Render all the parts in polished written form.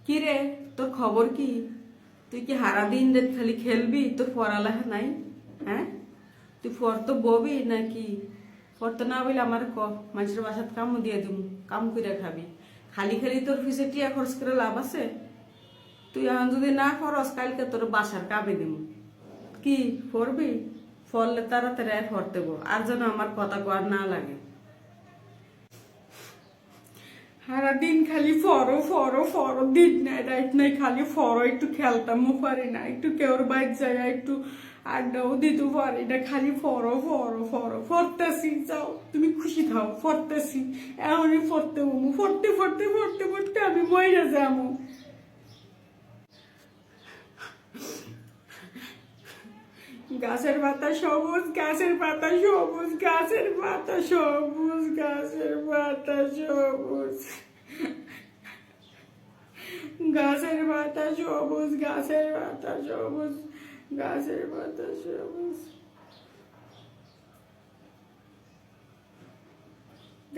কি রে, তোর খবর কি? তুই কি হারা দিন রাত খালি খেলবি? তোর পড়ালেখা নাই? হ্যাঁ, তুই পড়তো ববি নাকি? পড়তো না বলে আমার মানুষের বাসাত কামও দিয়ে দিব, কাম করে খাবি। খালি খালি তোর ফিসে টিয়া খরচ করে লাভ আছে? তুই এখন যদি না খরচ, কালকে তোর বাসার কামে দিব। কি পড়বি? পড়লে তাড়াতাড়ি আর পড়তে গো, আর যেন আমার কথা কর না লাগে। সারাদিন খালি ফরো ফরো ফরো, দিন নাই রাইট নাই খালি ফরো। একটু খেলতামও পারি না, একটু কেউর বাইর যায় একটু আড্ডাও দিতে পারি না, খালি ফরো ফরো ফরো। ফরতেছি, যাও তুমি খুশি থাও, ফরতেছি। এমনই ফরতে বমু, ফরতে ফরতে ফরতে ফরতে আমি মরে যাবো। গাছের পাতা সবুজ, গাছের পাতা সবুজ, গাছের পাতা সবুজ, গাছের পাতা সবুজ, গাছের পাতা সবুজ, গাছের পাতা সবুজ, গাছের পাতা সবুজ,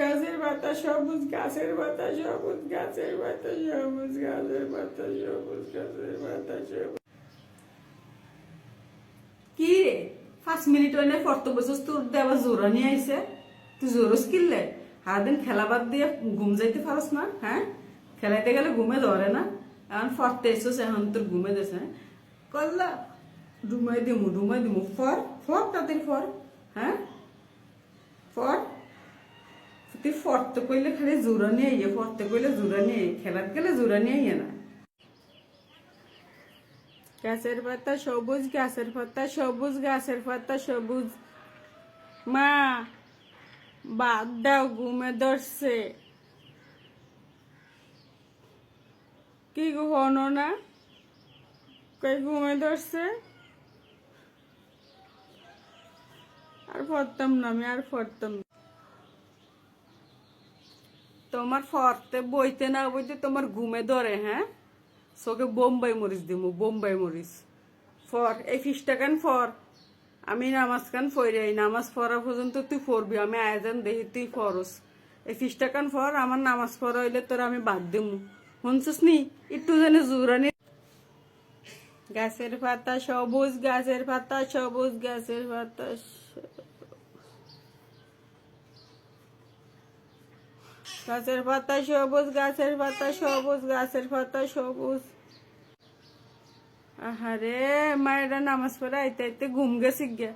গাছের পাতা সবুজ, গাছের পাতা সবুজ, গাছের পাতা সবুজ, গাছের পাতা সবুজ, গাছের পাতা সবুজ। কি রে, 5 মিনিট হইলে পড়তে বসেছ, তোর দেওয়া জোরা নিয়ে আইসে। তুই জোরস কিনলে সারাদিন খেলা বাদ দিয়ে ঘুম যাইতে পারস না? হ্যাঁ, খেলাইতে গেলে ঘুমে ধরে না? এখন পড়তে এসোস, এখন তোর ঘুমে দেছে করলা। ডুমাই দিমু ফর ফর তাদের ফর। হ্যাঁ, ফর। তুই ফরতে কইলে খালি জোরা নিয়ে আইয়ে, ফরতে কইলে জোরা নিয়ে খেলার গেলে জোরা নিয়ে আইয়ে না। গাছের পাতা সবুজ, গাছের পাতা সবুজ, গাছের পাতা সবুজ। মা, বাদ দাও, ঘুমে ধরছে। কি ঘুমানো না? কই ঘুমে ধরছে? আর পড়তাম না আমি, আর পড়তাম না। তোমার পড়তে বইতে না বইতে তোমার ঘুমে ধরে? হ্যাঁ, চোখে বোম্বাই মরিচ দিমু, বোম্বাই মরিচ। ফর এই 20 টাকান ফর। আমি নামাজ কান ফইরে, নামাজ পড়া পর্যন্ত তুই পড়বি, আমি আয়োজন দেখি তুই ফরস। এই 20 টাকান ফর, আমার নামাজ পড়া হইলে তোর আমি বাদ দিমু। শুনছিস নি? একটু জানি জোরানি। গাছের পাতা সবুজ, গাছের পাতা সবুজ, গাছের পাতা গাছের পাতা সবুজ, গাছের পাতা সবুজ, গাছের পাতা সবুজ। আহারে, মায়েরা নামাজ পড়ে আইতে আইতে ঘুম গেছি গে,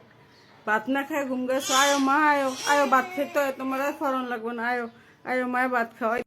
ভাত না খায় ঘুম গেছো। আয়ো মা, আয়ো আয়ো, ভাত খেতে হয় তোমার, আর ফরন লাগবে না। আয়ো আয়ো মায়ের ভাত খাওয়াই।